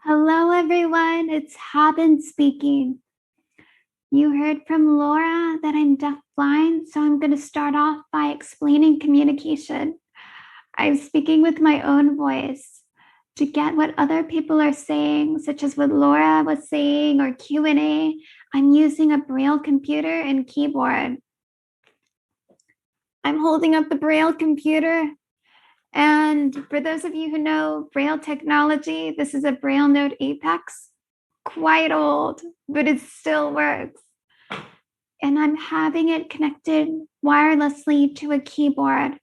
Hello, everyone. It's Haben speaking. You heard from Laura that I'm deafblind, so I'm going to start off by explaining communication. I'm speaking with my own voice to get what other people are saying, such as what Laura was saying or Q&A. I'm using a Braille computer and keyboard. I'm holding up the Braille computer. And for those of you who know Braille technology, this is a Braille Note Apex. Quite old, but it still works. And I'm having it connected wirelessly to a keyboard.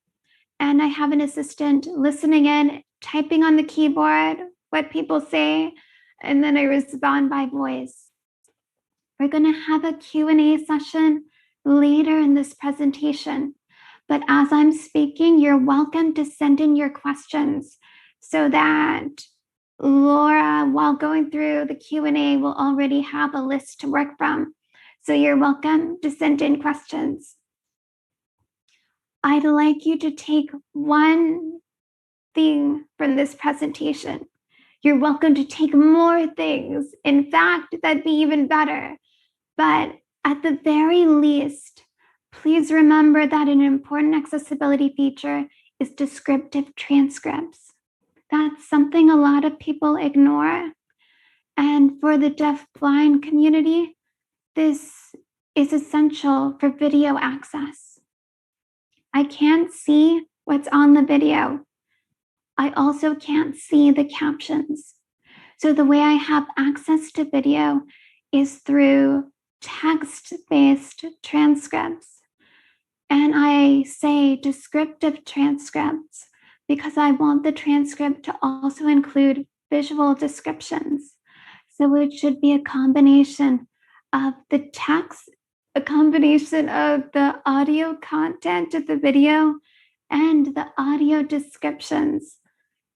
And I have an assistant listening in, typing on the keyboard what people say, and then I respond by voice. We're going to have a Q&A session later in this presentation. But as I'm speaking, you're welcome to send in your questions so that Laura, while going through the Q&A, will already have a list to work from. So you're welcome to send in questions. I'd like you to take one thing from this presentation. You're welcome to take more things. In fact, that'd be even better. But at the very least, please remember that an important accessibility feature is descriptive transcripts. That's something a lot of people ignore. And for the deaf-blind community, this is essential for video access. I can't see what's on the video. I also can't see the captions. So the way I have access to video is through text-based transcripts. And I say descriptive transcripts because I want the transcript to also include visual descriptions. So it should be a combination of the text, a combination of the audio content of the video and the audio descriptions.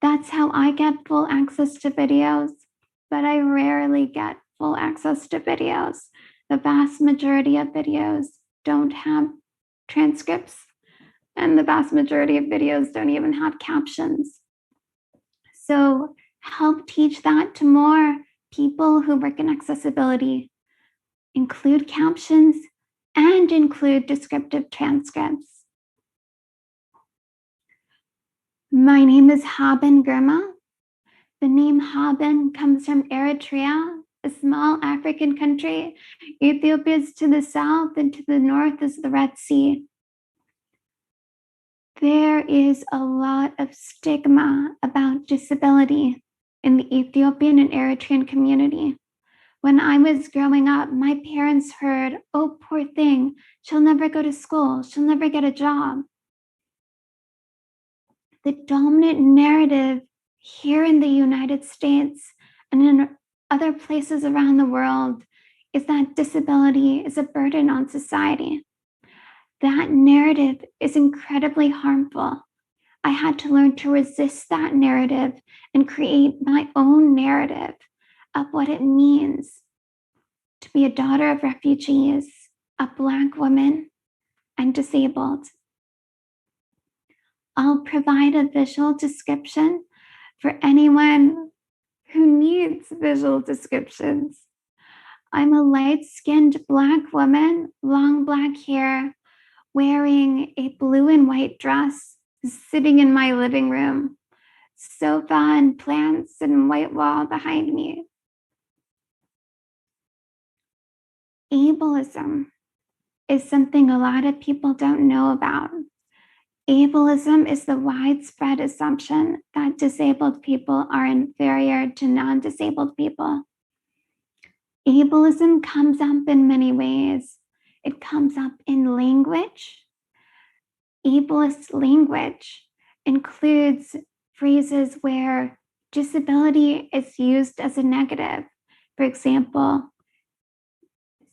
That's how I get full access to videos, but I rarely get full access to videos. The vast majority of videos don't have transcripts, and the vast majority of videos don't even have captions. So help teach that to more people who work in accessibility. Include captions and include descriptive transcripts. My name is Haben Girma. The name Haben comes from Eritrea, a small African country. Ethiopia is to the south, and to the north is the Red Sea. There is a lot of stigma about disability in the Ethiopian and Eritrean community. When I was growing up, my parents heard, "Oh, poor thing, she'll never go to school, she'll never get a job." The dominant narrative here in the United States and in other places around the world is that disability is a burden on society. That narrative is incredibly harmful. I had to learn to resist that narrative and create my own narrative of what it means to be a daughter of refugees, a Black woman, and disabled. I'll provide a visual description for anyone who needs visual descriptions. I'm a light-skinned Black woman, long black hair, wearing a blue and white dress, sitting in my living room, sofa and plants and white wall behind me. Ableism is something a lot of people don't know about. Ableism is the widespread assumption that disabled people are inferior to non-disabled people. Ableism comes up in many ways. It comes up in language. Ableist language includes phrases where disability is used as a negative. For example,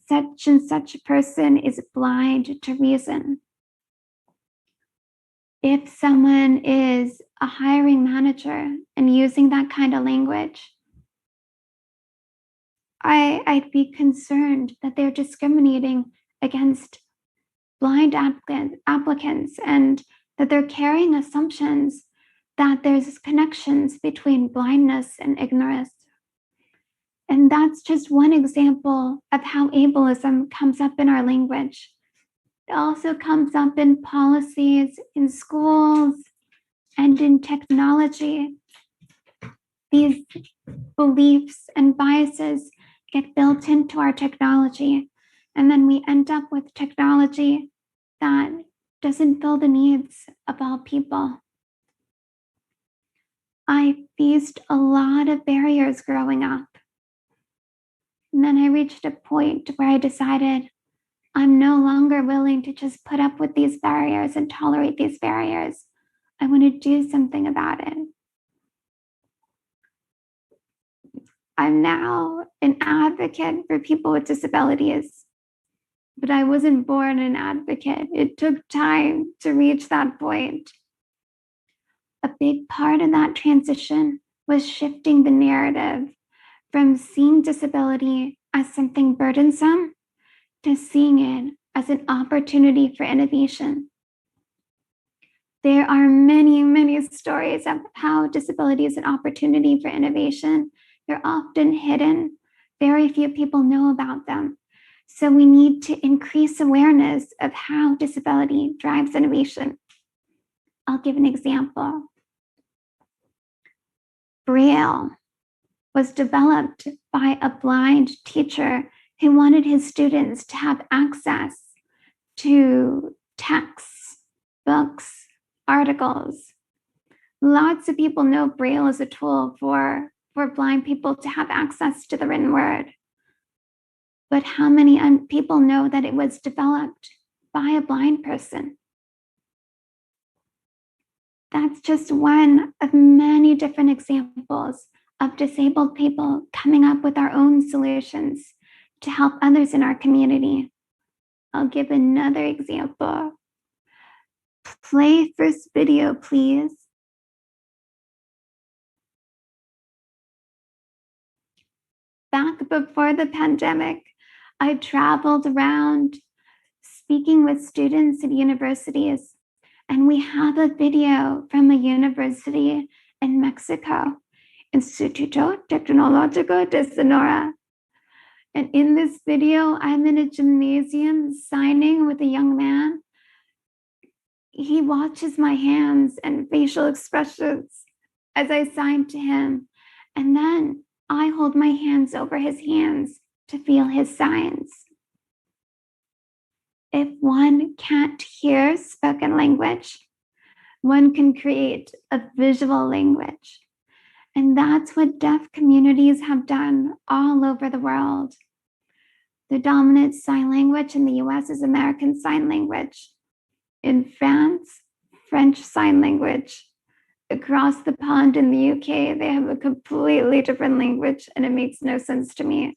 such and such a person is blind to reason. If someone is a hiring manager and using that kind of language, I'd be concerned that they're discriminating against blind applicants and that they're carrying assumptions that there's connections between blindness and ignorance. And that's just one example of how ableism comes up in our language. It also comes up in policies, in schools, and in technology. These beliefs and biases get built into our technology, and then we end up with technology that doesn't fill the needs of all people. I faced a lot of barriers growing up. And then I reached a point where I decided I'm no longer willing to just put up with these barriers and tolerate these barriers. I want to do something about it. I'm now an advocate for people with disabilities, but I wasn't born an advocate. It took time to reach that point. A big part of that transition was shifting the narrative from seeing disability as something burdensome to seeing it as an opportunity for innovation. There are many, many stories of how disability is an opportunity for innovation. They're often hidden. Very few people know about them. So we need to increase awareness of how disability drives innovation. I'll give an example. Braille was developed by a blind teacher who wanted his students to have access to texts, books, articles. Lots of people know Braille is a tool for blind people to have access to the written word. But how many people know that it was developed by a blind person? That's just one of many different examples of disabled people coming up with our own solutions to help others in our community. I'll give another example. Play first video, please. Back before the pandemic, I traveled around speaking with students at universities, and we have a video from a university in Mexico, Instituto Tecnológico de Sonora. And in this video, I'm in a gymnasium signing with a young man. He watches my hands and facial expressions as I sign to him. And then I hold my hands over his hands to feel his signs. If one can't hear spoken language, one can create a visual language. And that's what deaf communities have done all over the world. The dominant sign language in the US is American Sign Language. In France, French Sign Language. Across the pond in the UK, they have a completely different language, and it makes no sense to me.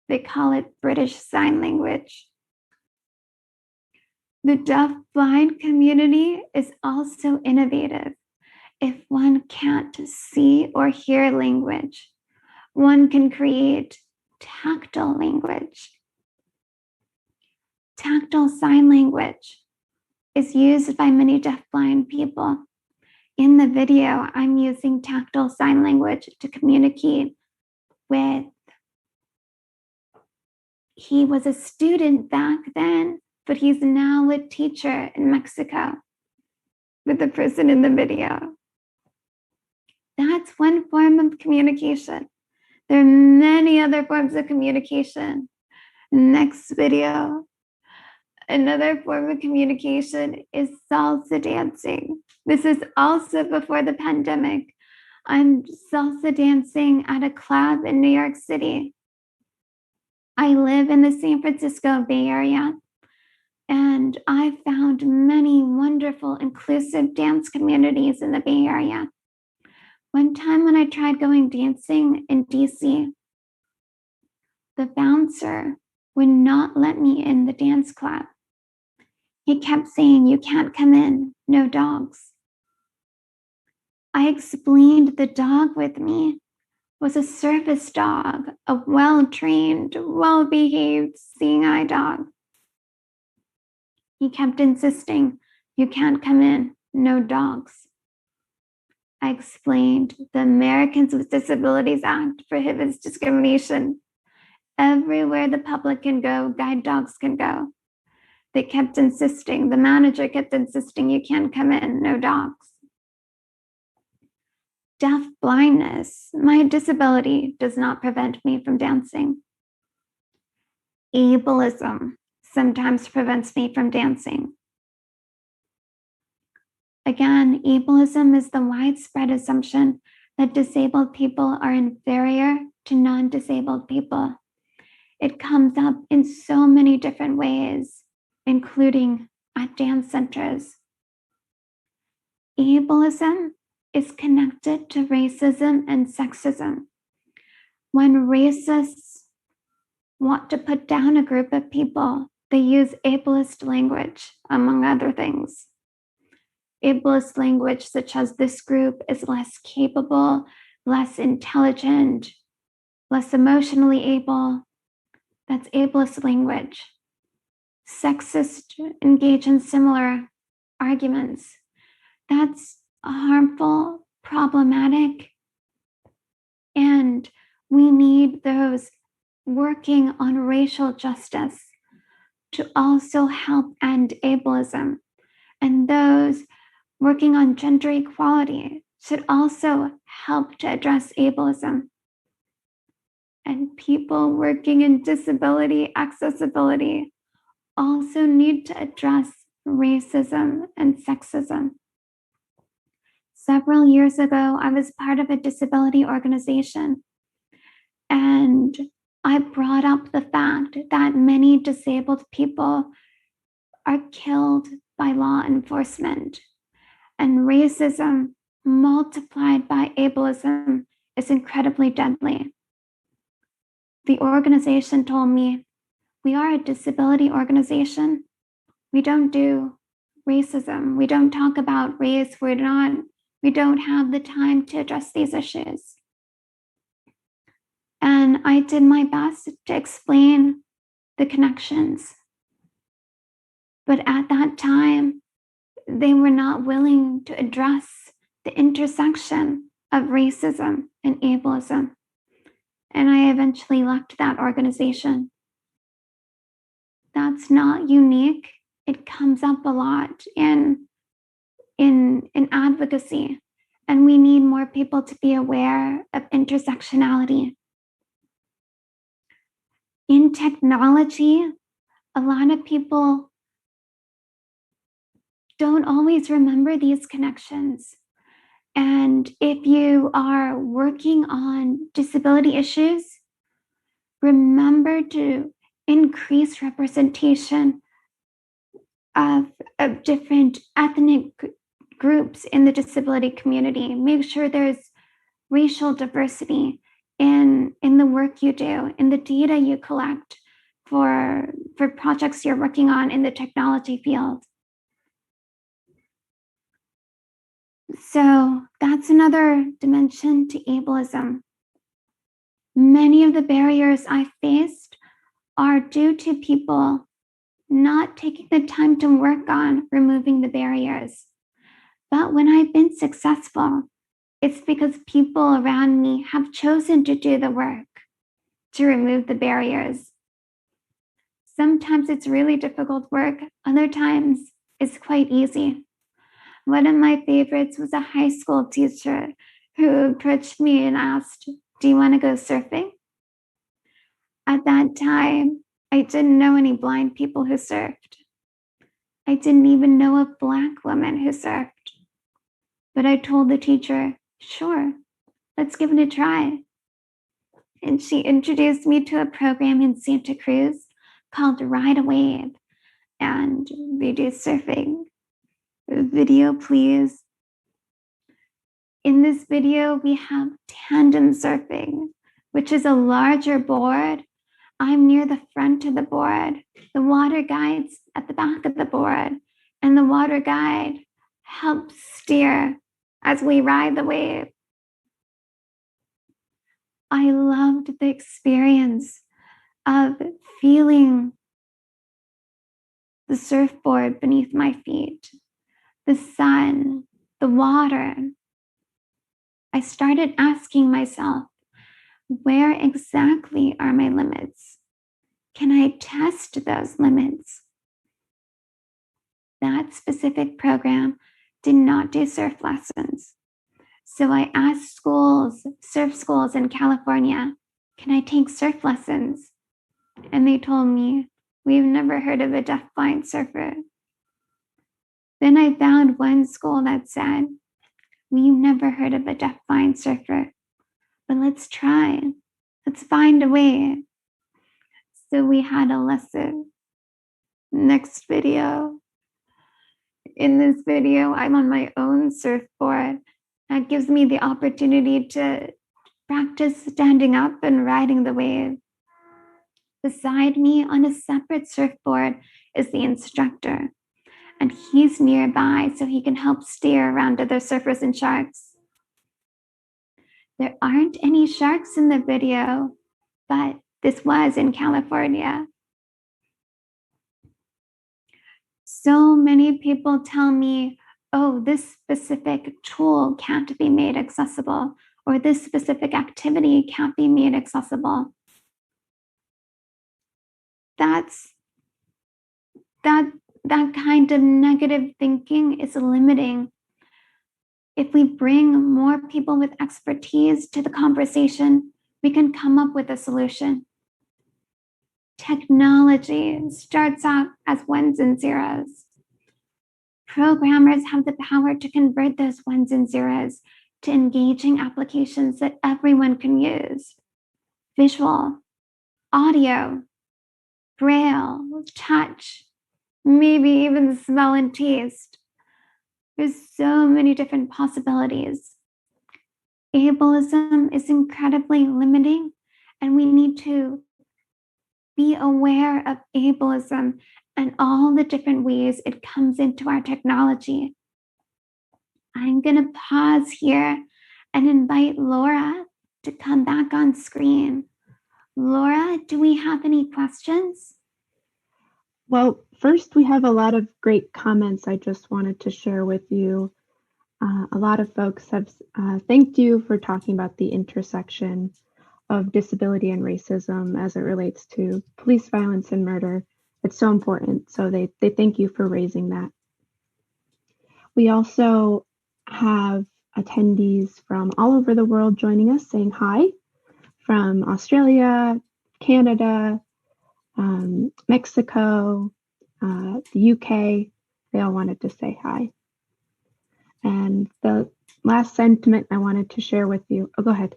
They call it British Sign Language. The deaf-blind community is also innovative. If one can't see or hear language, one can create tactile language. Tactile sign language is used by many deaf-blind people. In the video, I'm using tactile sign language to communicate with. He was a student back then, but he's now a teacher in Mexico with the person in the video. That's one form of communication. There are many other forms of communication. Next video. Another form of communication is salsa dancing. This is also before the pandemic. I'm salsa dancing at a club in New York City. I live in the San Francisco Bay Area, and I found many wonderful, inclusive dance communities in the Bay Area. One time when I tried going dancing in DC, the bouncer would not let me in the dance club. He kept saying, "You can't come in, no dogs." I explained the dog with me was a service dog, a well-trained, well-behaved, seeing-eye dog. He kept insisting, "You can't come in, no dogs." I explained the Americans with Disabilities Act prohibits discrimination. Everywhere the public can go, guide dogs can go. They kept insisting, the manager kept insisting, you can't come in, no dogs. Deaf blindness, my disability does not prevent me from dancing. Ableism sometimes prevents me from dancing. Again, ableism is the widespread assumption that disabled people are inferior to non-disabled people. It comes up in so many different ways, including at dance centers. Ableism is connected to racism and sexism. When racists want to put down a group of people, they use ableist language, among other things. Ableist language such as this group is less capable, less intelligent, less emotionally able. That's ableist language. Sexist engage in similar arguments. That's harmful, problematic, and we need those working on racial justice to also help end ableism. And those working on gender equality should also help to address ableism. And people working in disability accessibility also need to address racism and sexism. Several years ago, I was part of a disability organization, and I brought up the fact that many disabled people are killed by law enforcement, and racism multiplied by ableism is incredibly deadly. The organization told me, we are a disability organization. We don't do racism. We don't talk about race. We don't have the time to address these issues. And I did my best to explain the connections. But at that time, they were not willing to address the intersection of racism and ableism. And I eventually left that organization. That's not unique. It comes up a lot in advocacy, and we need more people to be aware of intersectionality. In technology, a lot of people don't always remember these connections. And if you are working on disability issues, remember to increase representation of different ethnic groups in the disability community. Make sure there's racial diversity in the work you do, in the data you collect for projects you're working on in the technology field. So that's another dimension to ableism. Many of the barriers I faced are due to people not taking the time to work on removing the barriers. But when I've been successful, it's because people around me have chosen to do the work to remove the barriers. Sometimes it's really difficult work. Other times it's quite easy. One of my favorites was a high school teacher who approached me and asked, do you want to go surfing? At that time, I didn't know any blind people who surfed. I didn't even know a Black woman who surfed. But I told the teacher, sure, let's give it a try. And she introduced me to a program in Santa Cruz called Ride a Wave, and they do surfing. Video, please. In this video, we have tandem surfing, which is a larger board. I'm near the front of the board. The water guide's at the back of the board, and the water guide helps steer as we ride the wave. I loved the experience of feeling the surfboard beneath my feet, the sun, the water. I started asking myself, where exactly are my limits? Can I test those limits? That specific program did not do surf lessons. So I asked schools, surf schools in California, can I take surf lessons? And they told me, we've never heard of a deafblind surfer. Then I found one school that said, we've never heard of a deafblind surfer, but let's try. Let's find a way. So we had a lesson. Next video. In this video, I'm on my own surfboard. That gives me the opportunity to practice standing up and riding the wave. Beside me on a separate surfboard is the instructor, and he's nearby so he can help steer around other surfers and sharks. There aren't any sharks in the video, but this was in California. So many people tell me, oh, this specific tool can't be made accessible, or this specific activity can't be made accessible. That kind of negative thinking is limiting. If we bring more people with expertise to the conversation, we can come up with a solution. Technology starts out as ones and zeros. Programmers have the power to convert those ones and zeros to engaging applications that everyone can use. Visual, audio, braille, touch, maybe even smell and taste. There's so many different possibilities. Ableism is incredibly limiting, and we need to be aware of ableism and all the different ways it comes into our technology. I'm going to pause here and invite Laura to come back on screen. Laura, do we have any questions? Well, first, we have a lot of great comments I just wanted to share with you. A lot of folks have thanked you for talking about the intersection of disability and racism as it relates to police violence and murder. It's so important. So they thank you for raising that. We also have attendees from all over the world joining us saying hi, from Australia, Canada, Mexico, the UK. They all wanted to say hi. And the last sentiment I wanted to share with you, oh, go ahead.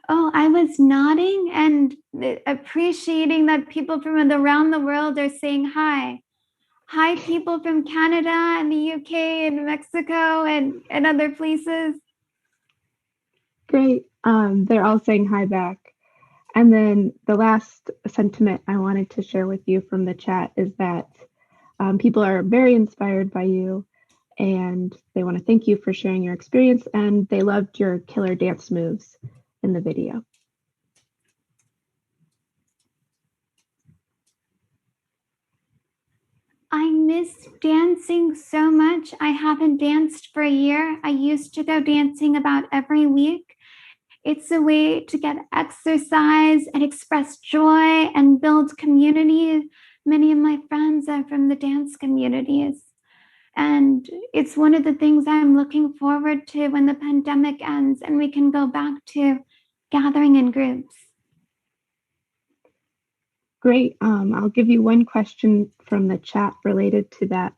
Oh, I was nodding and appreciating that people from around the world are saying hi. Hi, people from Canada and the UK and Mexico and other places. Great. They're all saying hi back. And then the last sentiment I wanted to share with you from the chat is that people are very inspired by you, and they want to thank you for sharing your experience, and they loved your killer dance moves in the video. I miss dancing so much. I haven't danced for a year. I used to go dancing about every week. It's a way to get exercise and express joy and build community. Many of my friends are from the dance communities. And it's one of the things I'm looking forward to when the pandemic ends and we can go back to gathering in groups. Great. I'll give you one question from the chat related to that.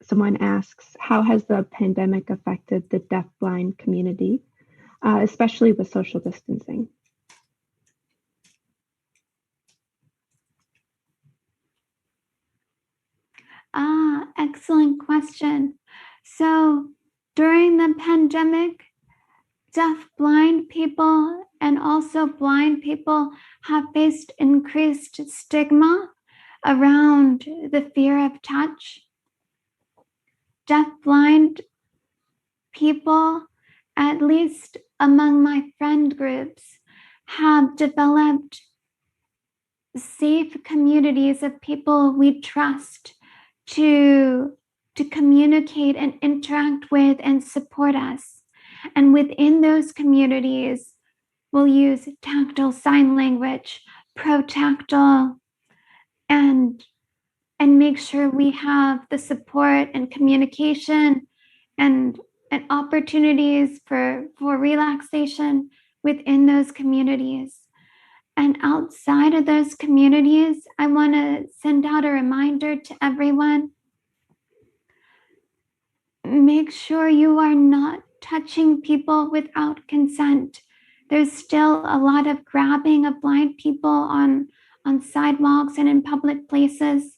Someone asks, how has the pandemic affected the deafblind community, especially with social distancing? Excellent question. So during the pandemic, deaf-blind people and also blind people have faced increased stigma around the fear of touch. Deaf-blind people, at least among my friend groups, have developed safe communities of people we trust to communicate and interact with and support us. And within those communities, we'll use tactile sign language, protactile, and make sure we have the support and communication and opportunities for relaxation within those communities. And outside of those communities, I want to send out a reminder to everyone. Make sure you are not touching people without consent. There's still a lot of grabbing of blind people on sidewalks and in public places,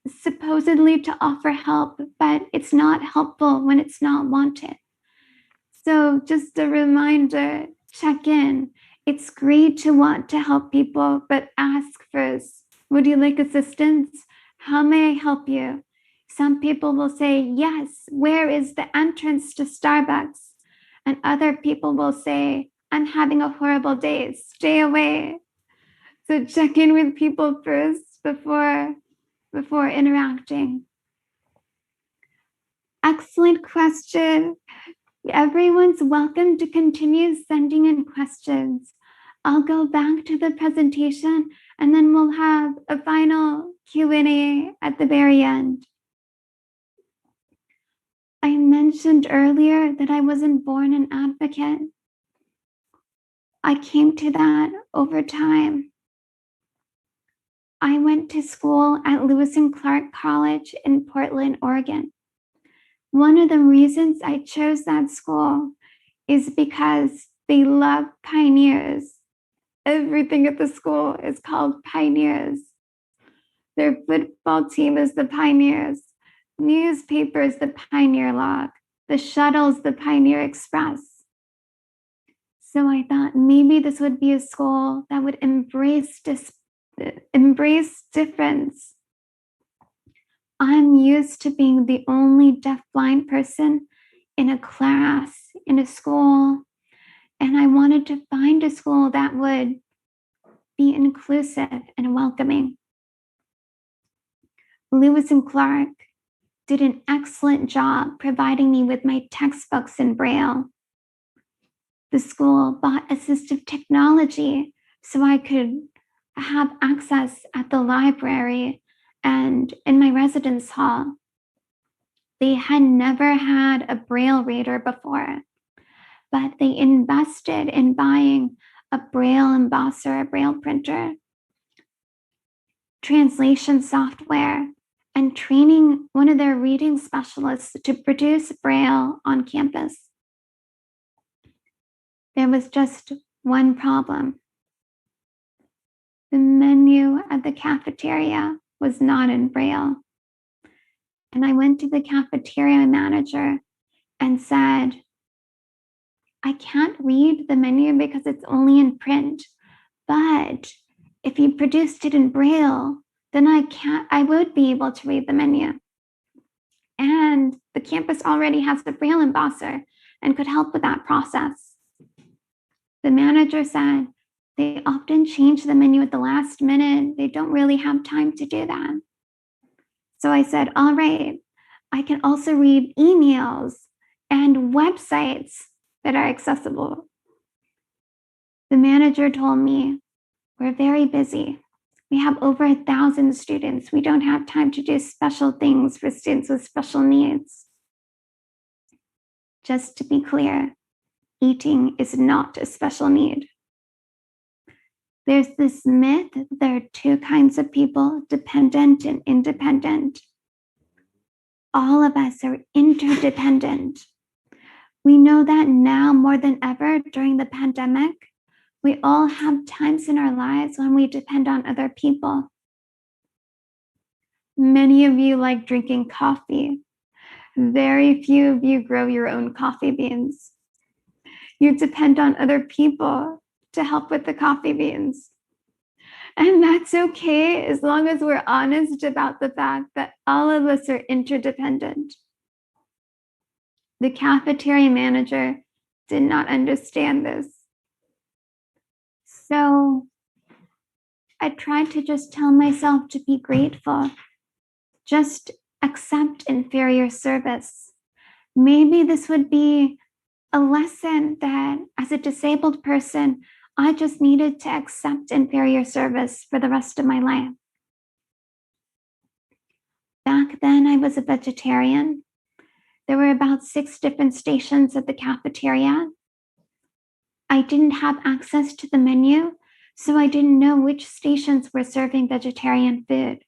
supposedly to offer help, but it's not helpful when it's not wanted. So just a reminder, check in. It's great to want to help people, but ask first, would you like assistance? How may I help you? Some people will say, yes, where is the entrance to Starbucks? And other people will say, I'm having a horrible day, stay away. So check in with people first before interacting. Excellent question. Everyone's welcome to continue sending in questions. I'll go back to the presentation and then we'll have a final Q&A at the very end. I mentioned earlier that I wasn't born an advocate. I came to that over time. I went to school at Lewis and Clark College in Portland, Oregon. One of the reasons I chose that school is because they love pioneers. Everything at the school is called Pioneers. Their football team is the Pioneers. Newspaper is the Pioneer Log. The shuttle's the Pioneer Express. So I thought maybe this would be a school that would embrace difference. I'm used to being the only deafblind person in a class, in a school, and I wanted to find a school that would be inclusive and welcoming. Lewis and Clark did an excellent job providing me with my textbooks in Braille. The school bought assistive technology so I could have access at the library and in my residence hall. They had never had a Braille reader before, but they invested in buying a Braille embosser, a Braille printer, translation software, and training one of their reading specialists to produce Braille on campus. There was just one problem. The menu at the cafeteria was not in Braille. And I went to the cafeteria manager and said, I can't read the menu because it's only in print, but if you produced it in Braille, then I would be able to read the menu. And the campus already has the Braille embosser and could help with that process. The manager said, they often change the menu at the last minute. They don't really have time to do that. So I said, all right, I can also read emails and websites that are accessible. The manager told me, we're very busy. We have over 1,000 students. We don't have time to do special things for students with special needs. Just to be clear, eating is not a special need. There's this myth that there are two kinds of people, dependent and independent. All of us are interdependent. We know that now more than ever during the pandemic. We all have times in our lives when we depend on other people. Many of you like drinking coffee. Very few of you grow your own coffee beans. You depend on other people to help with the coffee beans. And that's okay as long as we're honest about the fact that all of us are interdependent. The cafeteria manager did not understand this. So I tried to just tell myself to be grateful, just accept inferior service. Maybe this would be a lesson that as a disabled person, I just needed to accept inferior service for the rest of my life. Back then, I was a vegetarian. There were about 6 different stations at the cafeteria. I didn't have access to the menu, so I didn't know which stations were serving vegetarian food.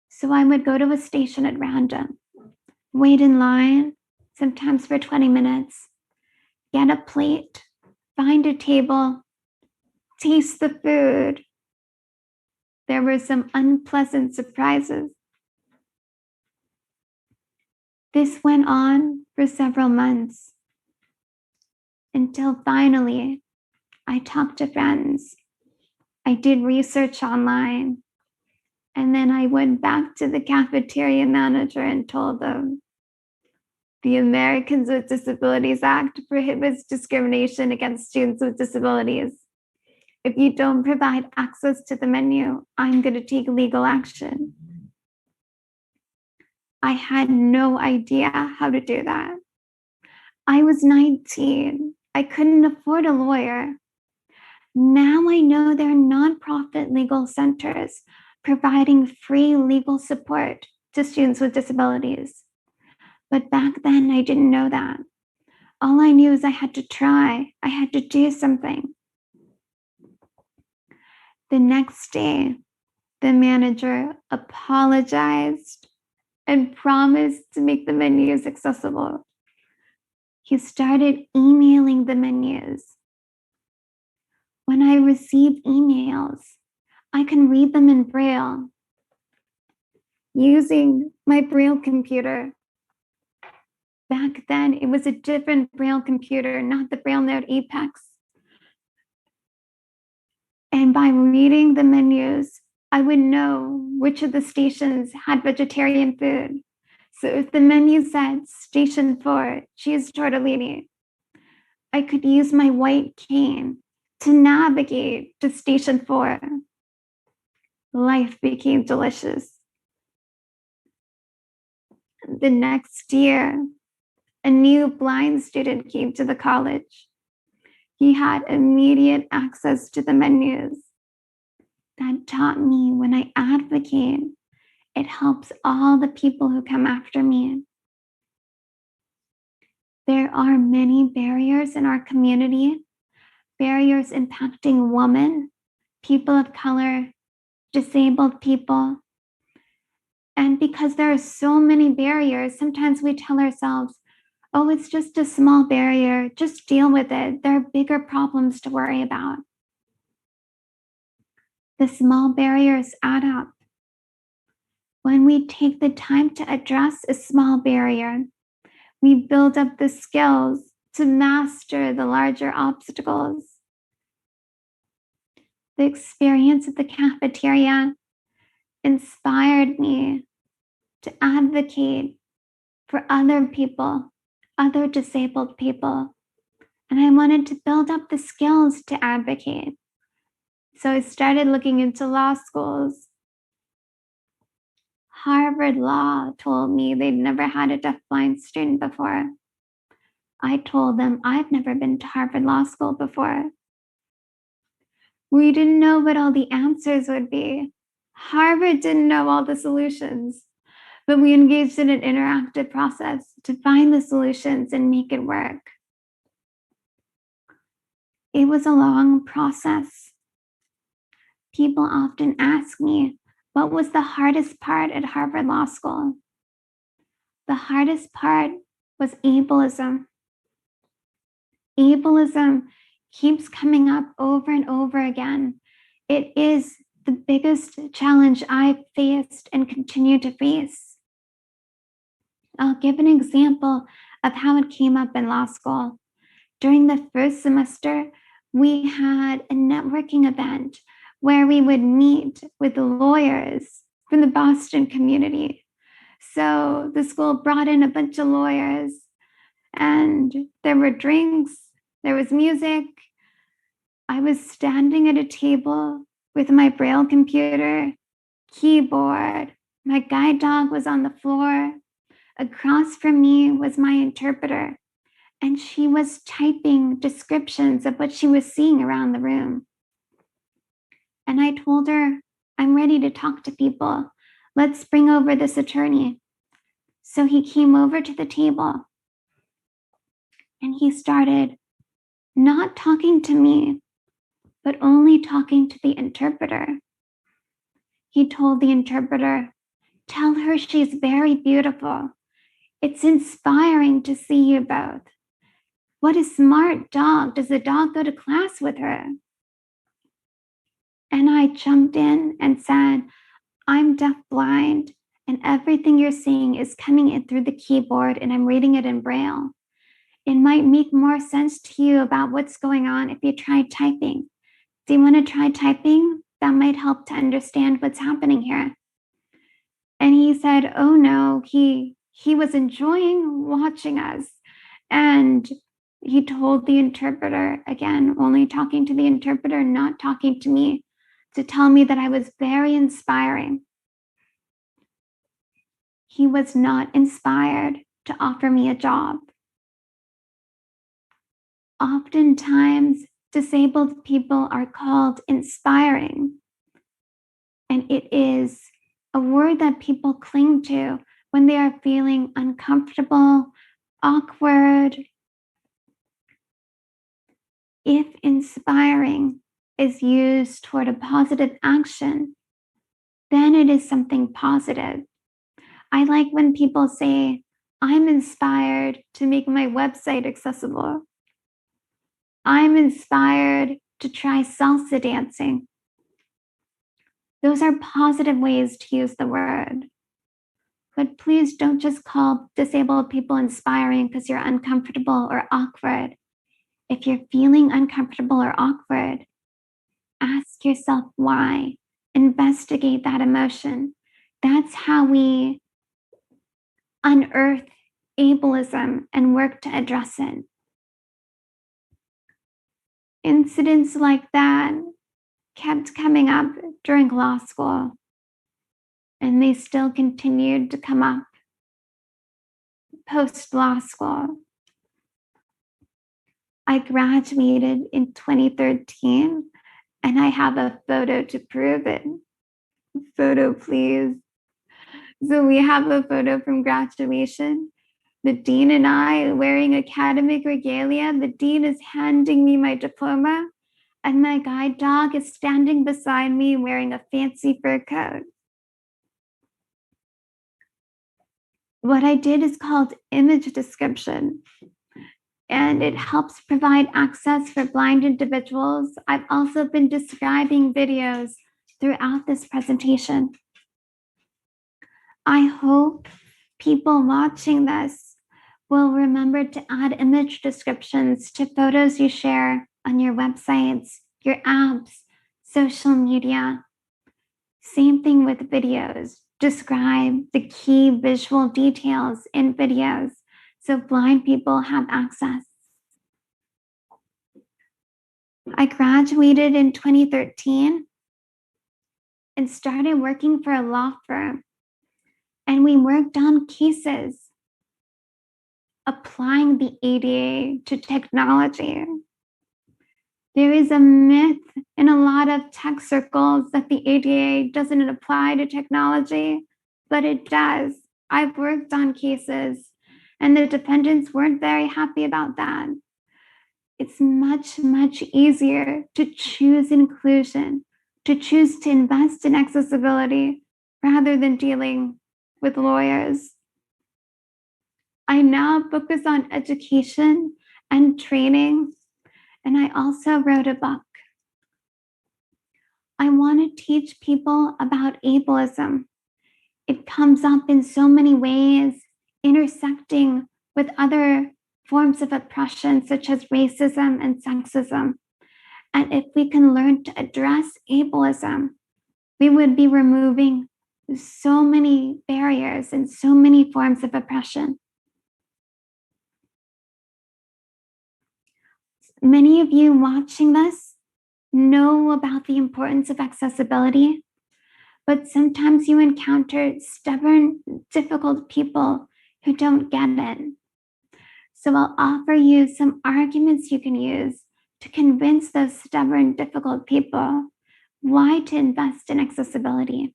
So I would go to a station at random, wait in line, sometimes for 20 minutes, get a plate, find a table, taste the food. There were some unpleasant surprises. This went on for several months until finally I talked to friends. I did research online, and then I went back to the cafeteria manager and told them, the Americans with Disabilities Act prohibits discrimination against students with disabilities. If you don't provide access to the menu, I'm going to take legal action. I had no idea how to do that. I was 19. I couldn't afford a lawyer. Now I know there are nonprofit legal centers providing free legal support to students with disabilities. But back then, I didn't know that. All I knew is I had to try. I had to do something. The next day, the manager apologized and promised to make the menus accessible. He started emailing the menus. When I receive emails, I can read them in Braille using my Braille computer. Back then, it was a different Braille computer, not the Braille Note Apex. And by reading the menus, I would know which of the stations had vegetarian food. So if the menu said station 4, cheese tortellini, I could use my white cane to navigate to station 4. Life became delicious. The next year, a new blind student came to the college. He had immediate access to the menus. That taught me when I advocate, it helps all the people who come after me. There are many barriers in our community, barriers impacting women, people of color, disabled people. And because there are so many barriers, sometimes we tell ourselves, oh, it's just a small barrier, just deal with it. There are bigger problems to worry about. The small barriers add up. When we take the time to address a small barrier, we build up the skills to master the larger obstacles. The experience at the cafeteria inspired me to advocate for other people, other disabled people. And I wanted to build up the skills to advocate. So I started looking into law schools. Harvard Law told me they'd never had a deafblind student before. I told them I've never been to Harvard Law School before. We didn't know what all the answers would be. Harvard didn't know all the solutions, but we engaged in an interactive process to find the solutions and make it work. It was a long process. People often ask me, what was the hardest part at Harvard Law School? The hardest part was ableism. Ableism keeps coming up over and over again. It is the biggest challenge I've faced and continue to face. I'll give an example of how it came up in law school. During the first semester, we had a networking event where we would meet with the lawyers from the Boston community. So the school brought in a bunch of lawyers, and there were drinks, there was music, I was standing at a table with my Braille computer, keyboard. My guide dog was on the floor. Across from me was my interpreter, and she was typing descriptions of what she was seeing around the room. And I told her, I'm ready to talk to people. Let's bring over this attorney. So he came over to the table and he started not talking to me, but only talking to the interpreter. He told the interpreter, tell her she's very beautiful. It's inspiring to see you both. What a smart dog. Does the dog go to class with her? And I jumped in and said, I'm deafblind, and everything you're seeing is coming in through the keyboard, and I'm reading it in Braille. It might make more sense to you about what's going on if you try typing. Do you want to try typing? That might help to understand what's happening here. And he said, oh no, he was enjoying watching us. And he told the interpreter, again, only talking to the interpreter, not talking to me, to tell me that I was very inspiring. He was not inspired to offer me a job. Oftentimes, disabled people are called inspiring, and it is a word that people cling to when they are feeling uncomfortable, awkward. If inspiring is used toward a positive action, then it is something positive. I like when people say, I'm inspired to make my website accessible. I'm inspired to try salsa dancing. Those are positive ways to use the word. But please don't just call disabled people inspiring because you're uncomfortable or awkward. If you're feeling uncomfortable or awkward, ask yourself why. Investigate that emotion. That's how we unearth ableism and work to address it. Incidents like that kept coming up during law school, and they still continued to come up post-law school. I graduated in 2013, and I have a photo to prove it. Photo, please. So we have a photo from graduation. The dean and I wearing academic regalia. The dean is handing me my diploma, and my guide dog is standing beside me wearing a fancy fur coat. What I did is called image description, and it helps provide access for blind individuals. I've also been describing videos throughout this presentation. I hope people watching this will remember to add image descriptions to photos you share on your websites, your apps, social media. Same thing with videos. Describe the key visual details in videos so blind people have access. I graduated in 2013 and started working for a law firm. And we worked on cases applying the ADA to technology. There is a myth in a lot of tech circles that the ADA doesn't apply to technology, but it does. I've worked on cases, and the defendants weren't very happy about that. It's much, much easier to choose inclusion, to choose to invest in accessibility rather than dealing with lawyers. I now focus on education and training, and I also wrote a book. I want to teach people about ableism. It comes up in so many ways, intersecting with other forms of oppression, such as racism and sexism. And if we can learn to address ableism, we would be removing so many barriers and so many forms of oppression. Many of you watching this know about the importance of accessibility, but sometimes you encounter stubborn, difficult people who don't get it. So I'll offer you some arguments you can use to convince those stubborn, difficult people why to invest in accessibility.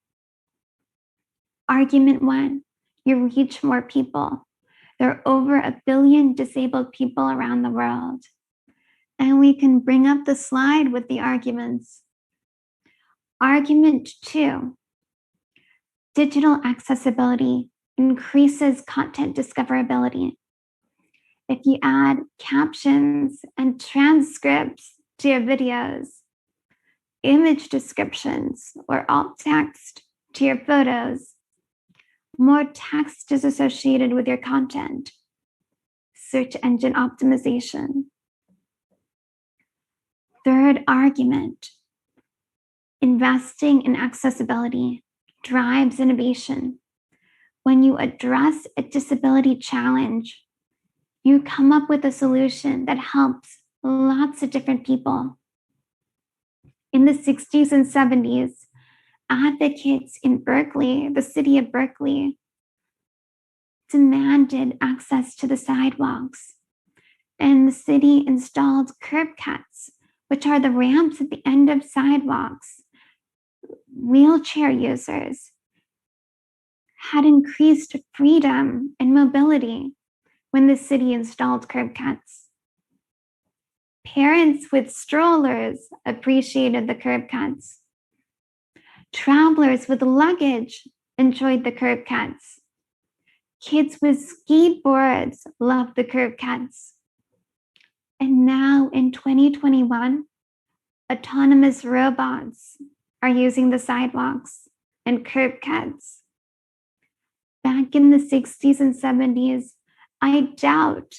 Argument 1, you reach more people. There are over 1 billion disabled people around the world. And we can bring up the slide with the arguments. Argument 2, digital accessibility increases content discoverability. If you add captions and transcripts to your videos, image descriptions or alt text to your photos, more text is associated with your content. Search engine optimization. Third argument, investing in accessibility drives innovation. When you address a disability challenge, you come up with a solution that helps lots of different people. In the 60s and 70s, advocates in Berkeley, the city of Berkeley, demanded access to the sidewalks, and the city installed curb cuts, which are the ramps at the end of sidewalks. Wheelchair users had increased freedom and mobility when the city installed curb cuts. Parents with strollers appreciated the curb cuts. Travelers with luggage enjoyed the curb cuts. Kids with skateboards loved the curb cuts. And now in 2021, autonomous robots are using the sidewalks and curb cuts. Back in the 60s and 70s, I doubt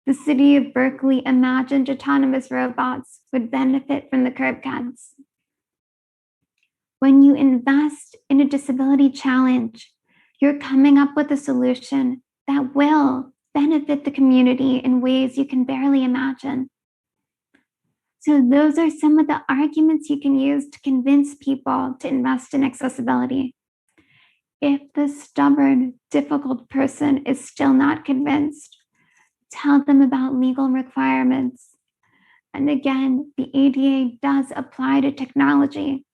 the city of Berkeley imagined autonomous robots would benefit from the curb cuts. When you invest in a disability challenge, you're coming up with a solution that will benefit the community in ways you can barely imagine. So those are some of the arguments you can use to convince people to invest in accessibility. If the stubborn, difficult person is still not convinced, tell them about legal requirements. And again, the ADA does apply to technology,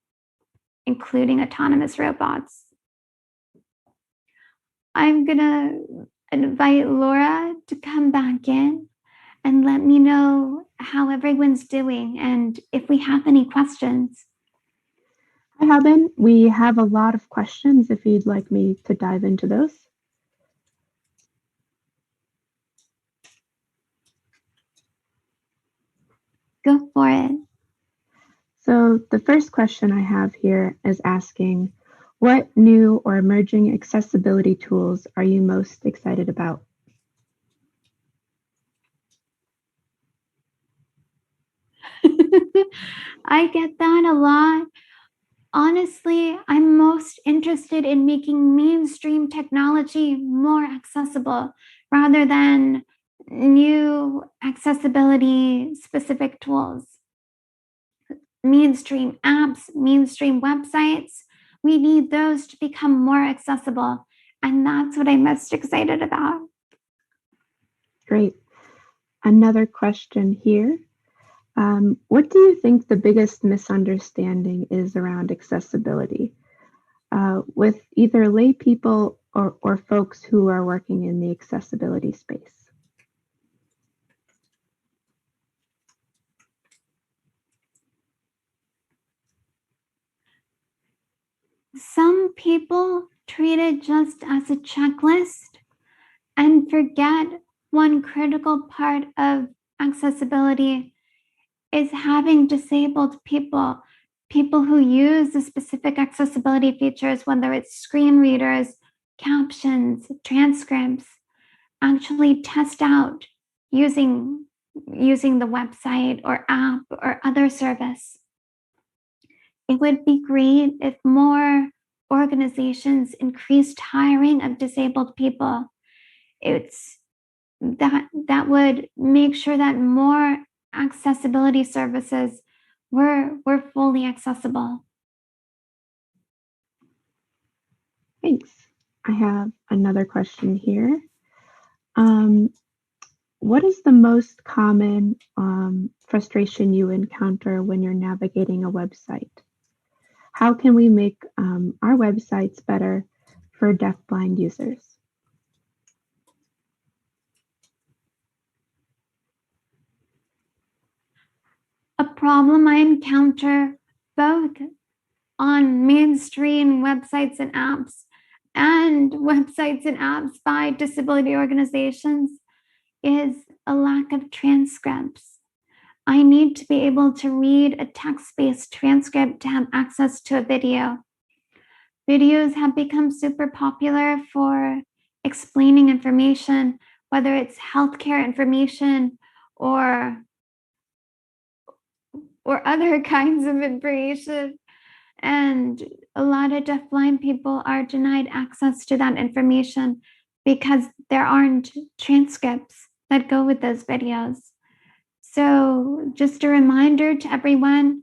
including autonomous robots. I'm gonna invite Laura to come back in and let me know how everyone's doing and if we have any questions. Hi, Haben. We have a lot of questions if you'd like me to dive into those. Go for it. So the first question I have here is asking, what new or emerging accessibility tools are you most excited about? I get that a lot. Honestly, I'm most interested in making mainstream technology more accessible rather than new accessibility specific tools. Mainstream apps, mainstream websites, we need those to become more accessible. And that's what I'm most excited about. Great. Another question here. What do you think the biggest misunderstanding is around accessibility with either lay people or folks who are working in the accessibility space? Some people treat it just as a checklist and forget one critical part of accessibility is having disabled people, people who use the specific accessibility features, whether it's screen readers, captions, transcripts, actually test out using the website or app or other service. It would be great if more organizations increased hiring of disabled people. That would make sure that more accessibility services we're fully accessible. Thanks. I have another question here. What is the most common frustration you encounter when you're navigating a website? How can we make our websites better for deafblind users? A problem I encounter both on mainstream websites and apps by disability organizations is a lack of transcripts. I need to be able to read a text-based transcript to have access to a video. Videos have become super popular for explaining information, whether it's healthcare information or other kinds of information. And a lot of deafblind people are denied access to that information because there aren't transcripts that go with those videos. So just a reminder to everyone,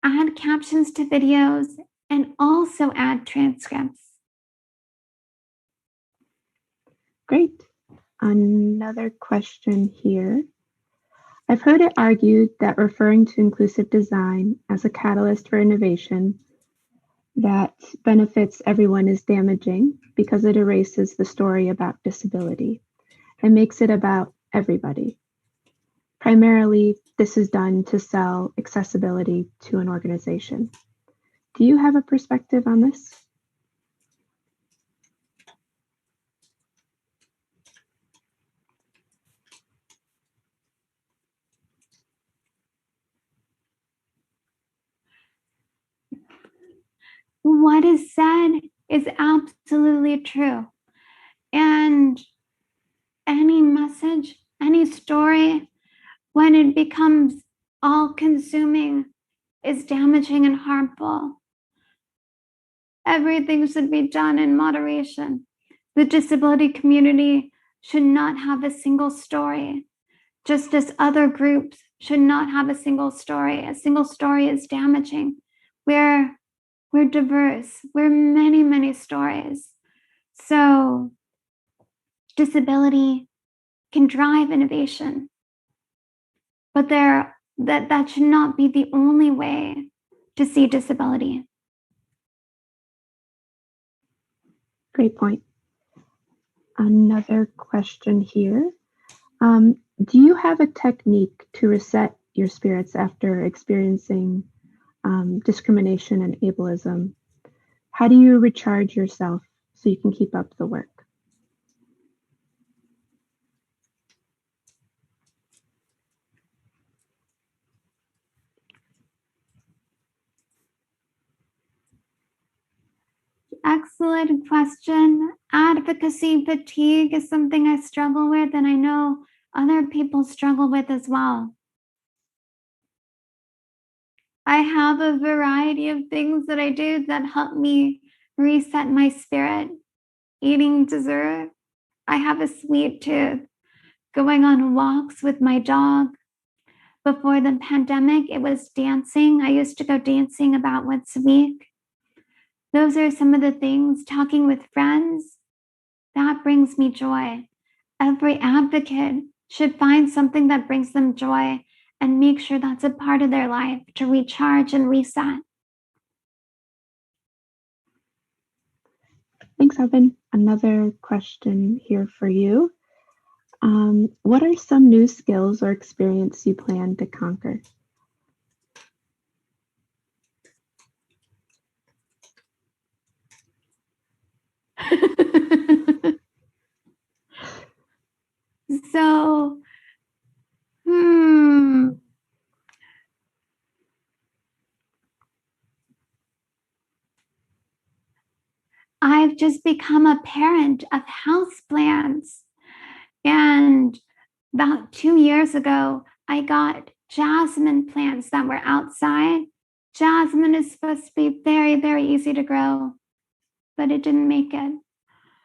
add captions to videos and also add transcripts. Great. Another question here. I've heard it argued that referring to inclusive design as a catalyst for innovation that benefits everyone is damaging because it erases the story about disability and makes it about everybody. Primarily, this is done to sell accessibility to an organization. Do you have a perspective on this? What is said is absolutely true. And any message, any story, when it becomes all-consuming, is damaging and harmful. Everything should be done in moderation. The disability community should not have a single story, just as other groups should not have a single story. A single story is damaging. We're diverse. We're many, many stories. So disability can drive innovation, but that should not be the only way to see disability. Great point. Another question here. Do you have a technique to reset your spirits after experiencing discrimination and ableism? How do you recharge yourself so you can keep up the work? Excellent question. Advocacy fatigue is something I struggle with, and I know other people struggle with as well. I have a variety of things that I do that help me reset my spirit. Eating dessert. I have a sweet tooth. Going on walks with my dog. Before the pandemic, it was dancing. I used to go dancing about once a week. Those are some of the things. Talking with friends, that brings me joy. Every advocate should find something that brings them joy and make sure that's a part of their life to recharge and reset. Thanks, Haben. Another question here for you. What are some new skills or experience you plan to conquer? So, I've just become a parent of houseplants. And about 2 years ago, I got jasmine plants that were outside. Jasmine is supposed to be very, very easy to grow, but it didn't make it.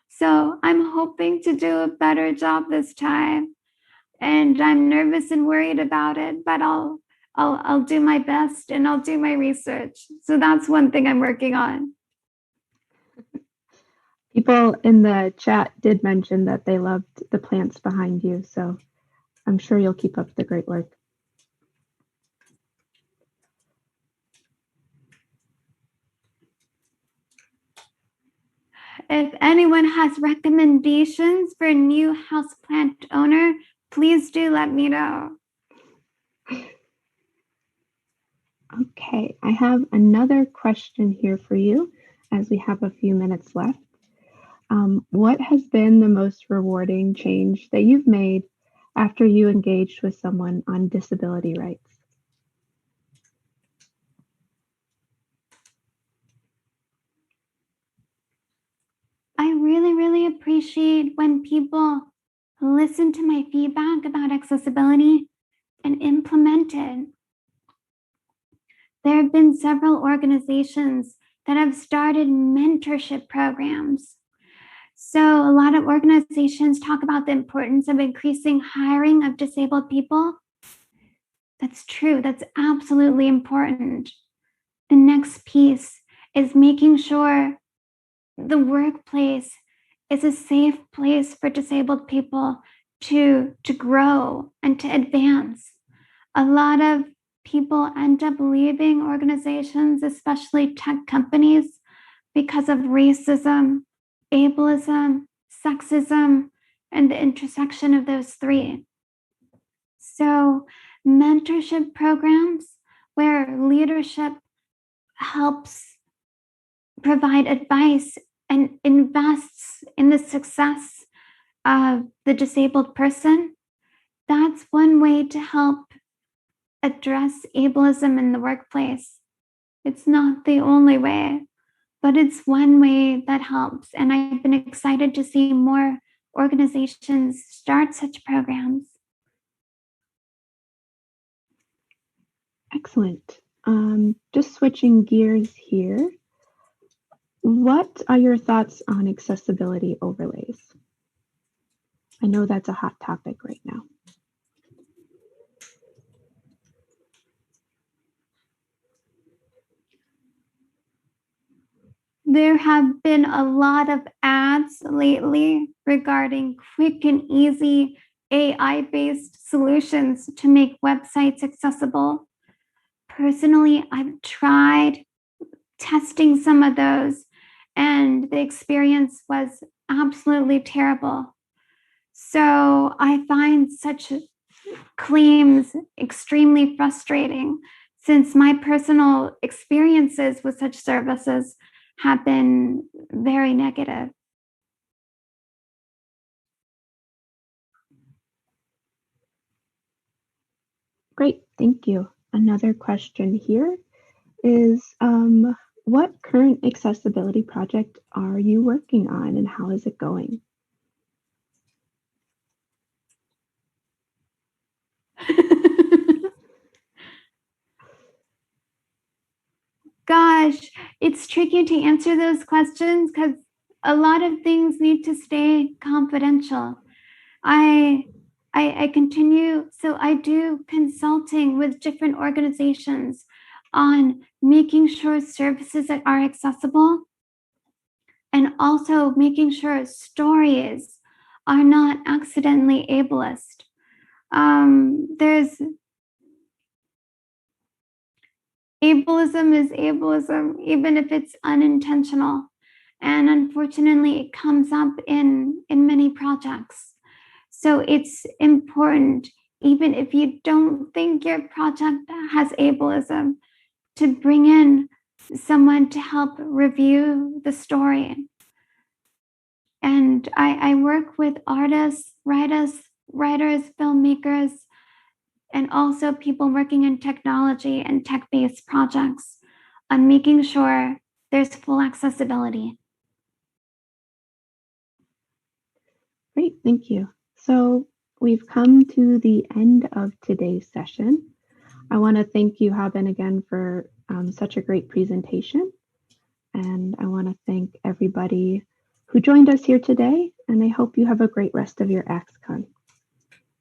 So I'm hoping to do a better job this time. And I'm nervous and worried about it, but I'll I'll do my best and I'll do my research. So that's one thing I'm working on. People in the chat did mention that they loved the plants behind you, so I'm sure you'll keep up the great work. If anyone has recommendations for a new houseplant owner, please do let me know. Okay, I have another question here for you as we have a few minutes left. What has been the most rewarding change that you've made after you engaged with someone on disability rights? I really appreciate when people listen to my feedback about accessibility and implement it. There have been several organizations that have started mentorship programs. So a lot of organizations talk about the importance of increasing hiring of disabled people. That's true. That's absolutely important. The next piece is making sure the workplace is a safe place for disabled people to grow and to advance. A lot of people end up leaving organizations, especially tech companies, because of racism, ableism, sexism, and the intersection of those three. So, mentorship programs where leadership helps provide advice and invests in the success of the disabled person, that's one way to help address ableism in the workplace. It's not the only way, but it's one way that helps. And I've been excited to see more organizations start such programs. Excellent. Just switching gears here. What are your thoughts on accessibility overlays? I know that's a hot topic right now. There have been a lot of ads lately regarding quick and easy AI-based solutions to make websites accessible. Personally, I've tried testing some of those, and the experience was absolutely terrible. So I find such claims extremely frustrating, since my personal experiences with such services have been very negative. Great, thank you. Another question here is, what current accessibility project are you working on and how is it going? Gosh, it's tricky to answer those questions because a lot of things need to stay confidential. I continue, so I do consulting with different organizations on making sure services that are accessible, and also making sure stories are not accidentally ableist. There's ableism is ableism, even if it's unintentional. And unfortunately, it comes up in many projects. So it's important, even if you don't think your project has ableism, to bring in someone to help review the story. And I work with artists, writers, filmmakers, and also people working in technology and tech-based projects on making sure there's full accessibility. Great, thank you. So we've come to the end of today's session. I want to thank you, Haben, again for such a great presentation. And I want to thank everybody who joined us here today. And I hope you have a great rest of your AXCON.